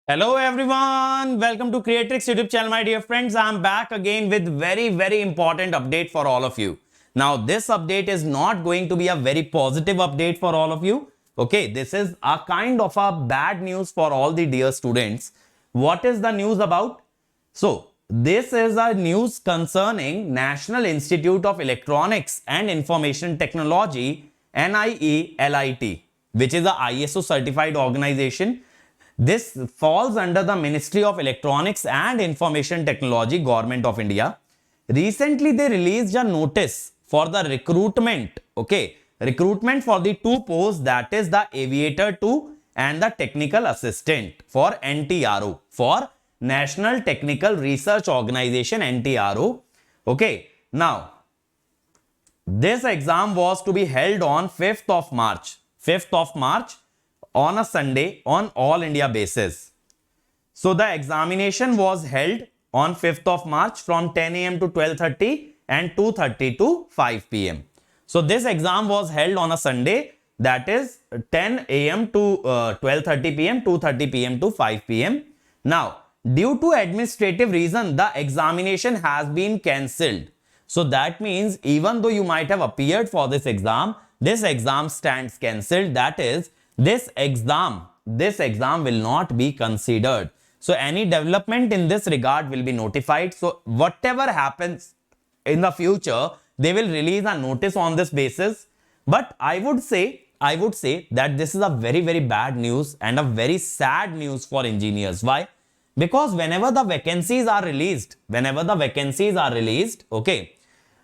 Hello everyone, welcome to Creatrix YouTube channel my dear friends. I am back again with very important update for all of you. Now this update is not going to be a very positive update for all of you. Okay, this is a kind of a bad news for all the dear students. What is the news about? So this is a news concerning National Institute of Electronics and Information Technology NIELIT, which is a ISO certified organization. This falls under the Ministry of Electronics and Information Technology, Government of India. Recently, they released a notice for the recruitment. Okay, recruitment for the two posts, that is the Aviator 2 and the Technical Assistant for NTRO, for National Technical Research Organization NTRO. Okay, now this exam was to be held on 5th of March. 5th of March on a Sunday on all India basis. So the examination was held on 5th of March from 10 a.m. to 12:30 and 2:30 to 5 p.m. So this exam was held on a Sunday, that is 10 a.m. to 12:30 p.m., 2:30 p.m. to 5 p.m. Now, due to administrative reason, the examination has been cancelled. So that means even though you might have appeared for this exam stands cancelled. That is, this exam will not be considered. So any development in this regard will be notified. So whatever happens in the future, they will release a notice on this basis. But I would say that this is a very bad news and a very sad news for engineers. Why? Because whenever the vacancies are released, okay,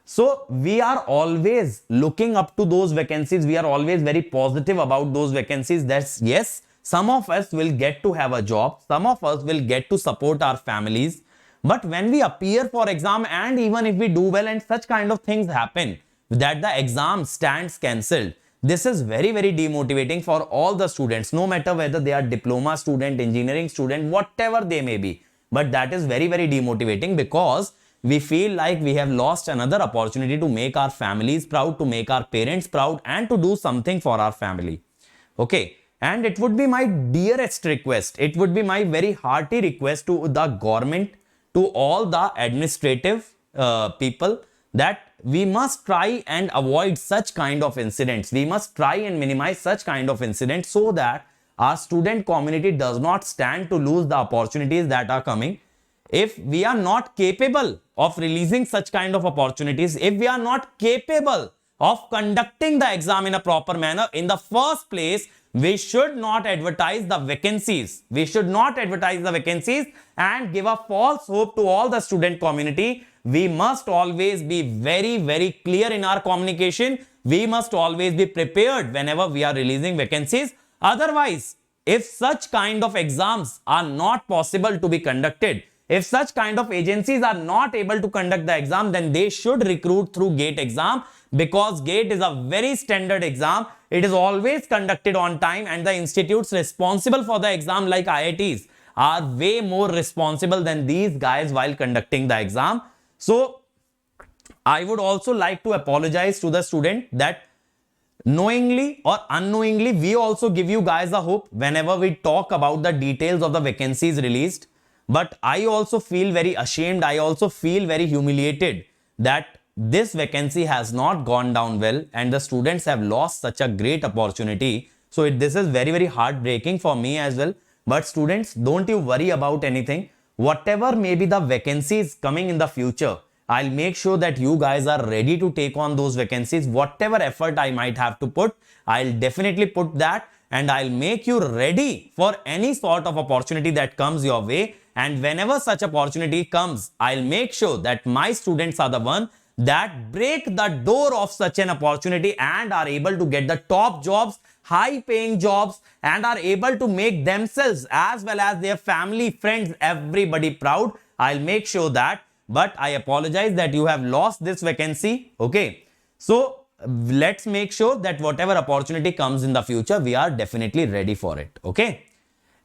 so we are always looking up to those vacancies. We are always very positive about those vacancies. That's yes, some of us will get to have a job. Some of us will get to support our families. But when we appear for exam, and even if we do well and such kind of things happen, that the exam stands cancelled, this is very demotivating for all the students, no matter whether they are diploma student, engineering student, whatever they may be. But that is very demotivating, because we feel like we have lost another opportunity to make our families proud, to make our parents proud, and to do something for our family. Okay, and it would be my dearest request, it would be my very hearty request to the government, to all the administrative people, that we must try and avoid such kind of incidents. We must try and minimize such kind of incidents, so that our student community does not stand to lose the opportunities that are coming. If we are not capable of releasing such kind of opportunities, if we are not capable of conducting the exam in a proper manner, in the first place, we should not advertise the vacancies. We should not advertise the vacancies and give a false hope to all the student community. We must always be very clear in our communication. We must always be prepared whenever we are releasing vacancies. Otherwise, if such kind of exams are not possible to be conducted, if such kind of agencies are not able to conduct the exam, then they should recruit through GATE exam, because GATE is a very standard exam. It is always conducted on time, and the institutes responsible for the exam, like IITs, are way more responsible than these guys while conducting the exam. So I would also like to apologize to the student that knowingly or unknowingly, we also give you guys a hope whenever we talk about the details of the vacancies released. But I also feel very ashamed, I also feel very humiliated that this vacancy has not gone down well and the students have lost such a great opportunity. So this is very heartbreaking for me as well. But students, don't you worry about anything. Whatever may be the vacancies coming in the future, I'll make sure that you guys are ready to take on those vacancies. Whatever effort I might have to put, I'll definitely put that, and I'll make you ready for any sort of opportunity that comes your way. And whenever such opportunity comes, I'll make sure that my students are the one that break the door of such an opportunity and are able to get the top jobs, high paying jobs, and are able to make themselves as well as their family, friends, everybody proud. I'll make sure that. But I apologize that you have lost this vacancy. Okay, so let's make sure that whatever opportunity comes in the future, we are definitely ready for it. Okay.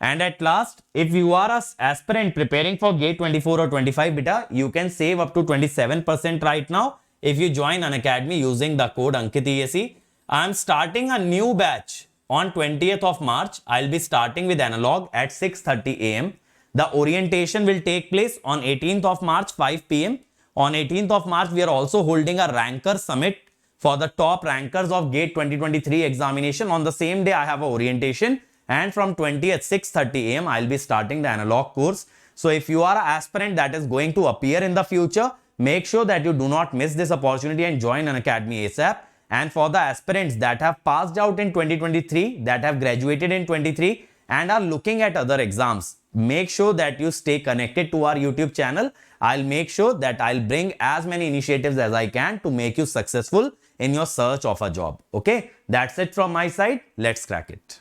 And at last, if you are an aspirant preparing for GATE 24 or 25 beta, you can save up to 27% right now if you join Unacademy using the code AnkitEAC. I am starting a new batch On 20th of March, I'll be starting with analog at 6:30 a.m. The orientation will take place on 18th of March, 5 p.m. On 18th of March, we are also holding a ranker summit for the top rankers of GATE 2023 examination. On the same day, I have an orientation, and from 20th 6:30 a.m. I'll be starting the analog course. So if you are an aspirant that is going to appear in the future, make sure that you do not miss this opportunity and join Unacademy ASAP. And for the aspirants that have passed out in 2023, that have graduated in 23 and are looking at other exams, make sure that you stay connected to our YouTube channel. I'll make sure that I'll bring as many initiatives as I can to make you successful in your search of a job. Okay, that's it from my side. Let's crack it.